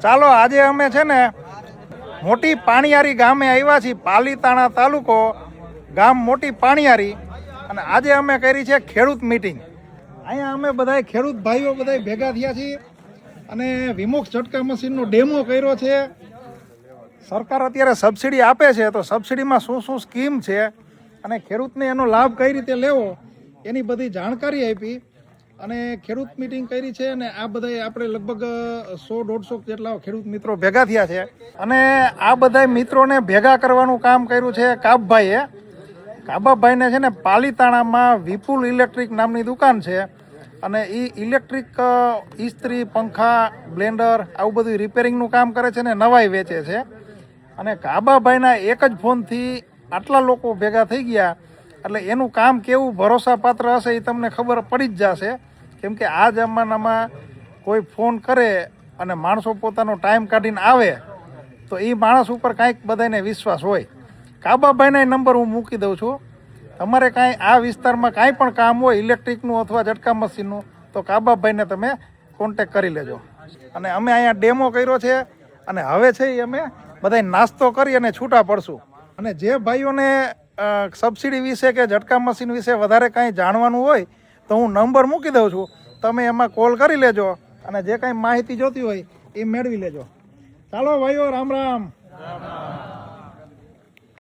ચાલો આજે અમે છે ને મોટી પાણીયારી ગામે આવ્યા છીએ, પાલીતાણા તાલુકો, ગામ મોટી પાણીયારી, અને આજે અમે કરી છે ખેડૂત મીટિંગ. અહીંયા અમે બધા ખેડૂત ભાઈઓ બધા ભેગા થયા છીએ અને વિમુખ ઝટકા મશીનનો ડેમો કર્યો છે. સરકાર અત્યારે સબસિડી આપે છે, તો સબસિડીમાં શું શું સ્કીમ છે અને ખેડૂતને એનો લાભ કઈ રીતે લેવો એની બધી જાણકારી આપી અને ખેડૂત મિટિંગ કરી છે. અને આ બધા આપણે લગભગ 100-150 જેટલા ખેડૂત મિત્રો ભેગા થયા છે અને આ બધા મિત્રોને ભેગા કરવાનું કામ કર્યું છે કાબભાઈએ. કાબાભાઈને છે ને પાલીતાણામાં વિપુલ ઇલેક્ટ્રિક નામની દુકાન છે અને એ ઇલેક્ટ્રિક ઇસ્ત્રી, પંખા, બ્લેન્ડર આવું બધું રિપેરિંગનું કામ કરે છે ને નવાઈ વેચે છે. અને કાબાભાઈના એક જ ફોનથી આટલા લોકો ભેગા થઈ ગયા એટલે એનું કામ કેવું ભરોસાપાત્ર હશે એ તમને ખબર પડી જ જશે. કેમ કે આ જમાનામાં કોઈ ફોન કરે અને માણસો પોતાનો ટાઈમ કાઢીને આવે તો એ માણસ ઉપર કાંઈક બધાને વિશ્વાસ હોય. કાબાભાઈના નંબર હું મૂકી દઉં છું. તમારે કાંઈ આ વિસ્તારમાં કાંઈ પણ કામ હોય ઇલેક્ટ્રિકનું અથવા ઝટકા મશીનનું તો કાબાભાઈને તમે કોન્ટેક કરી લેજો. અને અમે અહીંયા ડેમો કર્યો છે અને હવે છે એ અમે બધા નાસ્તો કરી અને છૂટા પડશું. અને જે ભાઈઓને સબસિડી વિશે કે ઝટકા મશીન વિશે વધારે કાંઈ જાણવાનું હોય તો હું નંબર મૂકી દઉં છું, તમે એમાં કોલ કરી લેજો અને જે કાંઈ માહિતી જોતી હોય એ મેળવી લેજો. ચાલો ભાઈઓ, રામ રામ.